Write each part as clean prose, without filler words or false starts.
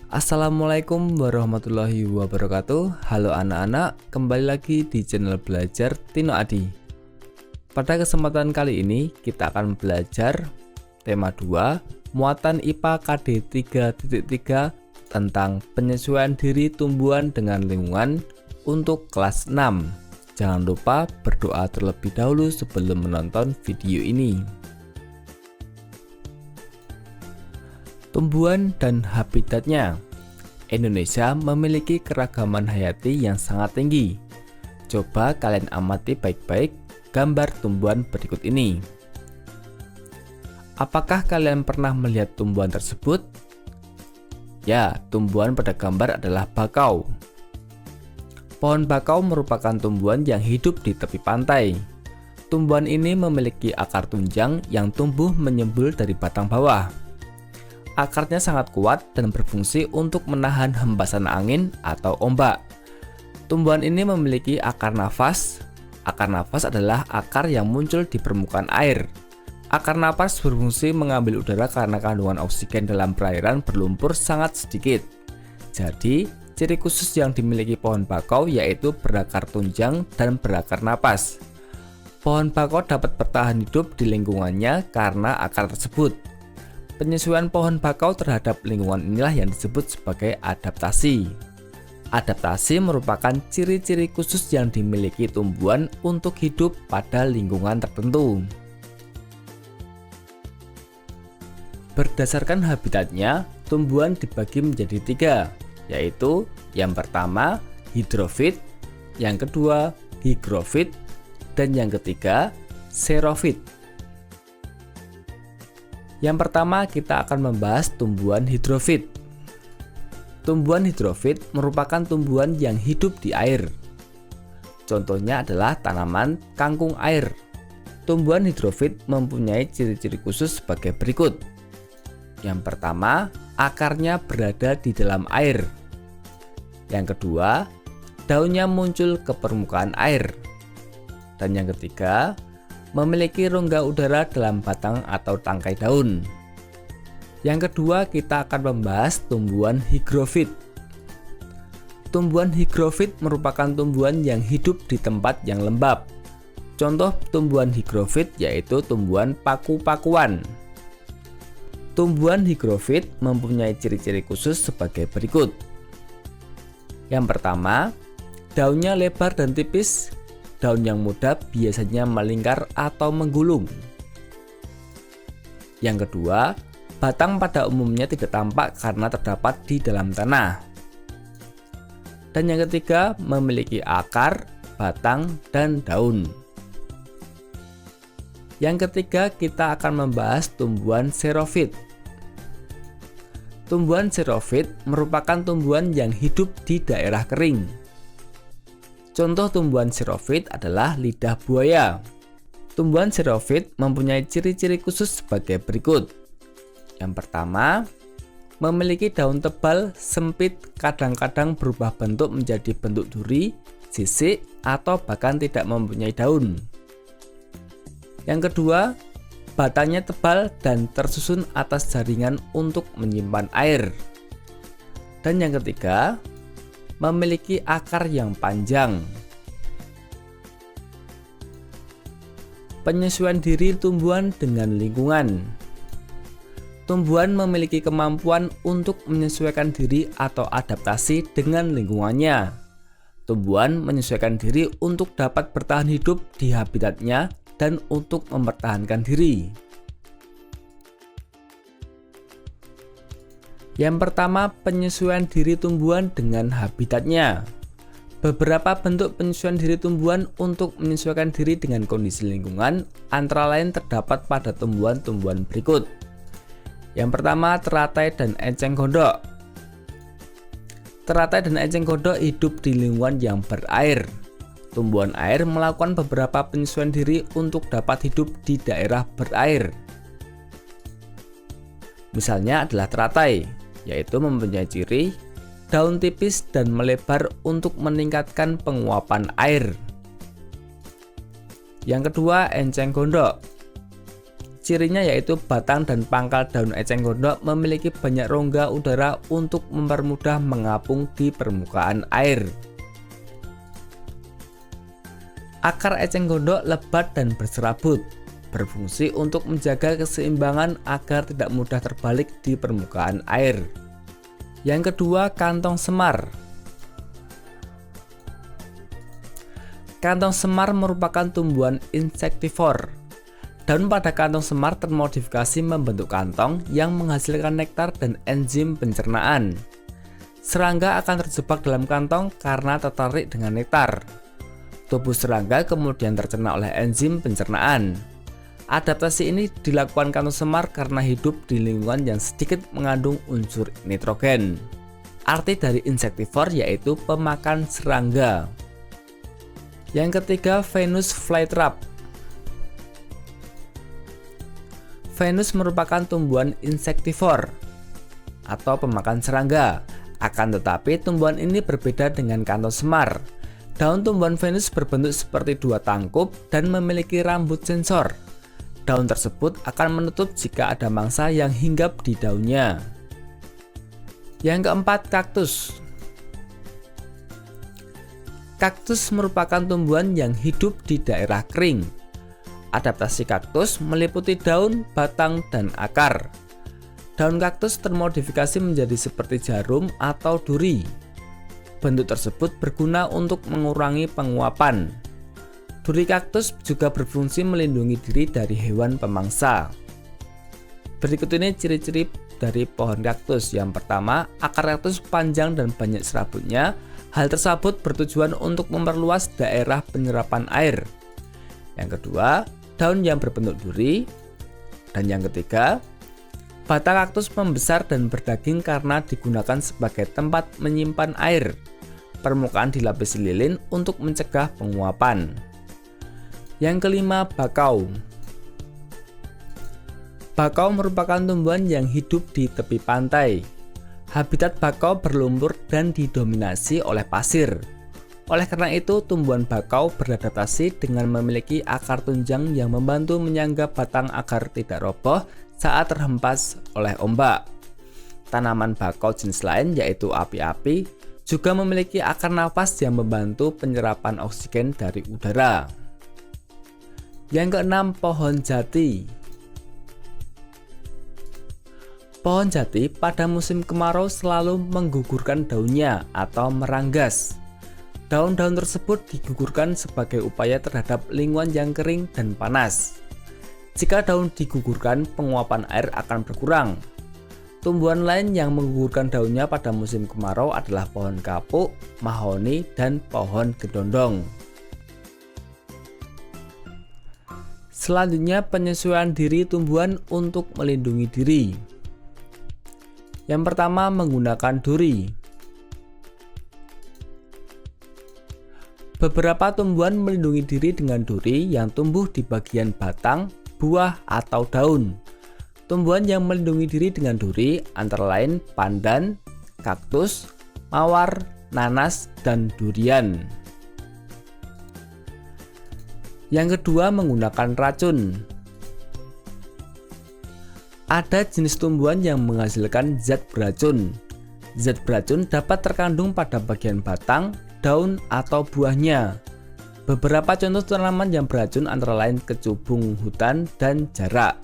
Assalamualaikum warahmatullahi wabarakatuh. Halo anak-anak, kembali lagi di channel belajar Tino Adi. Pada kesempatan kali ini kita akan belajar tema 2 muatan IPA KD 3.3 tentang penyesuaian diri tumbuhan dengan lingkungan untuk kelas 6. Jangan lupa berdoa terlebih dahulu sebelum menonton video ini. Tumbuhan dan habitatnya. Indonesia memiliki keragaman hayati yang sangat tinggi. Coba kalian amati baik-baik gambar tumbuhan berikut ini. Apakah kalian pernah melihat tumbuhan tersebut? Ya, tumbuhan pada gambar adalah bakau. Pohon bakau merupakan tumbuhan yang hidup di tepi pantai. Tumbuhan ini memiliki akar tunjang yang tumbuh menyembul dari batang bawah. Akarnya sangat kuat dan berfungsi untuk menahan hempasan angin atau ombak. Tumbuhan ini memiliki akar nafas. Akar nafas adalah akar yang muncul di permukaan air. Akar nafas berfungsi mengambil udara karena kandungan oksigen dalam perairan berlumpur sangat sedikit. Jadi, ciri khusus yang dimiliki pohon bakau yaitu berakar tunjang dan berakar napas. Pohon bakau dapat bertahan hidup di lingkungannya karena akar tersebut. Penyesuaian pohon bakau terhadap lingkungan inilah yang disebut sebagai adaptasi. Adaptasi merupakan ciri-ciri khusus yang dimiliki tumbuhan untuk hidup pada lingkungan tertentu. Berdasarkan habitatnya, tumbuhan dibagi menjadi 3, yaitu yang pertama hidrofit, yang kedua higrofit, dan yang ketiga xerofit. Yang pertama kita akan membahas tumbuhan hidrofit. Tumbuhan hidrofit merupakan tumbuhan yang hidup di air. Contohnya adalah tanaman kangkung air. Tumbuhan hidrofit mempunyai ciri-ciri khusus sebagai berikut. Yang pertama, akarnya berada di dalam air. Yang kedua, daunnya muncul ke permukaan air. Dan yang ketiga, memiliki rongga udara dalam batang atau tangkai daun. Yang kedua, kita akan membahas tumbuhan higrofit. Tumbuhan higrofit merupakan tumbuhan yang hidup di tempat yang lembab. Contoh tumbuhan higrofit yaitu tumbuhan paku-pakuan. Tumbuhan higrofit mempunyai ciri-ciri khusus sebagai berikut. Yang pertama, daunnya lebar dan tipis. Daun yang muda biasanya melingkar atau menggulung. Yang kedua, batang pada umumnya tidak tampak karena terdapat di dalam tanah. Dan yang ketiga, memiliki akar, batang, dan daun. Yang ketiga, kita akan membahas tumbuhan xerofit. Tumbuhan xerofit merupakan tumbuhan yang hidup di daerah kering. Contoh tumbuhan xerofit adalah lidah buaya. Tumbuhan xerofit mempunyai ciri-ciri khusus sebagai berikut. Yang pertama, memiliki daun tebal, sempit, kadang-kadang berubah bentuk menjadi bentuk duri, sisik, atau bahkan tidak mempunyai daun. Yang kedua, batangnya tebal dan tersusun atas jaringan untuk menyimpan air. Dan yang ketiga, memiliki akar yang panjang. Penyesuaian diri tumbuhan dengan lingkungan. Tumbuhan memiliki kemampuan untuk menyesuaikan diri atau adaptasi dengan lingkungannya. Tumbuhan menyesuaikan diri untuk dapat bertahan hidup di habitatnya dan untuk mempertahankan diri. Yang pertama, penyesuaian diri tumbuhan dengan habitatnya. Beberapa bentuk penyesuaian diri tumbuhan untuk menyesuaikan diri dengan kondisi lingkungan antara lain terdapat pada tumbuhan-tumbuhan berikut. Yang pertama, teratai dan enceng gondok. Teratai dan enceng gondok hidup di lingkungan yang berair. Tumbuhan air melakukan beberapa penyesuaian diri untuk dapat hidup di daerah berair. Misalnya adalah teratai, yaitu mempunyai ciri daun tipis dan melebar untuk meningkatkan penguapan air. Yang kedua, enceng gondok. Cirinya yaitu batang dan pangkal daun eceng gondok memiliki banyak rongga udara untuk mempermudah mengapung di permukaan air. Akar eceng gondok lebat dan berserabut, berfungsi untuk menjaga keseimbangan agar tidak mudah terbalik di permukaan air. Yang kedua, kantong semar. Kantong semar merupakan tumbuhan insektivor. Daun pada kantong semar termodifikasi membentuk kantong yang menghasilkan nektar dan enzim pencernaan. Serangga akan terjebak dalam kantong karena tertarik dengan nektar. Tubuh serangga kemudian tercerna oleh enzim pencernaan. Adaptasi ini dilakukan kantong semar karena hidup di lingkungan yang sedikit mengandung unsur nitrogen. Arti dari insektivor yaitu pemakan serangga. Yang ketiga, Venus flytrap. Venus merupakan tumbuhan insektivor atau pemakan serangga. Akan tetapi tumbuhan ini berbeda dengan kantong semar. Daun tumbuhan Venus berbentuk seperti dua tangkup dan memiliki rambut sensor. Daun tersebut akan menutup jika ada mangsa yang hinggap di daunnya. Yang keempat, kaktus. Kaktus merupakan tumbuhan yang hidup di daerah kering. Adaptasi kaktus meliputi daun, batang, dan akar. Daun kaktus termodifikasi menjadi seperti jarum atau duri. Bentuk tersebut berguna untuk mengurangi penguapan. Duri kaktus juga berfungsi melindungi diri dari hewan pemangsa. Berikut ini ciri-ciri dari pohon kaktus. Yang pertama, akar kaktus panjang dan banyak serabutnya. Hal tersebut bertujuan untuk memperluas daerah penyerapan air. Yang kedua, daun yang berbentuk duri. Dan yang ketiga, batang kaktus membesar dan berdaging karena digunakan sebagai tempat menyimpan air. Permukaan dilapisi lilin untuk mencegah penguapan. Yang kelima, bakau. Bakau merupakan tumbuhan yang hidup di tepi pantai. Habitat bakau berlumpur dan didominasi oleh pasir. Oleh karena itu, tumbuhan bakau beradaptasi dengan memiliki akar tunjang yang membantu menyangga batang agar tidak roboh saat terhempas oleh ombak. Tanaman bakau jenis lain yaitu api-api juga memiliki akar napas yang membantu penyerapan oksigen dari udara. Yang keenam, pohon jati. Pohon jati pada musim kemarau selalu menggugurkan daunnya atau meranggas. Daun-daun tersebut digugurkan sebagai upaya terhadap lingkungan yang kering dan panas. Jika daun digugurkan, penguapan air akan berkurang. Tumbuhan lain yang menggugurkan daunnya pada musim kemarau adalah pohon kapuk, mahoni, dan pohon gedondong. Selanjutnya, penyesuaian diri tumbuhan untuk melindungi diri. Yang pertama, menggunakan duri. Beberapa tumbuhan melindungi diri dengan duri yang tumbuh di bagian batang, buah, atau daun. Tumbuhan yang melindungi diri dengan duri antara lain pandan, kaktus, mawar, nanas, dan durian. Yang kedua, menggunakan racun. Ada jenis tumbuhan yang menghasilkan zat beracun. Zat beracun dapat terkandung pada bagian batang, daun, atau buahnya. Beberapa contoh tanaman yang beracun antara lain kecubung hutan dan jarak.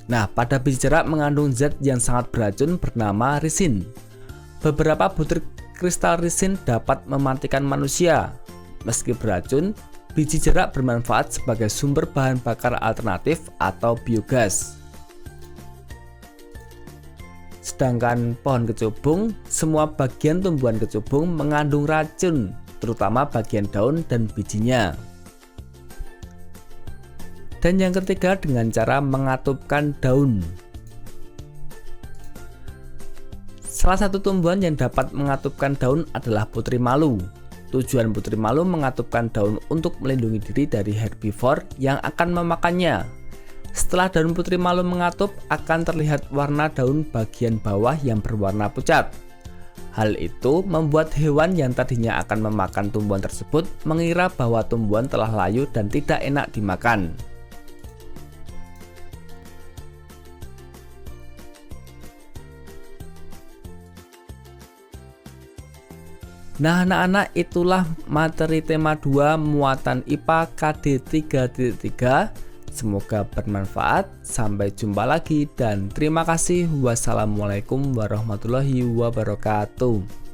Nah, pada biji jarak mengandung zat yang sangat beracun bernama risin. Beberapa butir kristal risin dapat mematikan manusia. Meski beracun, biji jarak bermanfaat sebagai sumber bahan bakar alternatif atau biogas. Sedangkan pohon kecubung, semua bagian tumbuhan kecubung mengandung racun, terutama bagian daun dan bijinya. Dan yang ketiga, dengan cara mengatupkan daun. Salah satu tumbuhan yang dapat mengatupkan daun adalah putri malu. Tujuan putri malu mengatupkan daun untuk melindungi diri dari herbivore yang akan memakannya. Setelah daun putri malu mengatup, akan terlihat warna daun bagian bawah yang berwarna pucat. Hal itu membuat hewan yang tadinya akan memakan tumbuhan tersebut mengira bahwa tumbuhan telah layu dan tidak enak dimakan. Nah anak-anak, itulah materi tema 2 muatan IPA KD 3.3. Semoga bermanfaat. Sampai jumpa lagi dan terima kasih. Wassalamualaikum warahmatullahi wabarakatuh.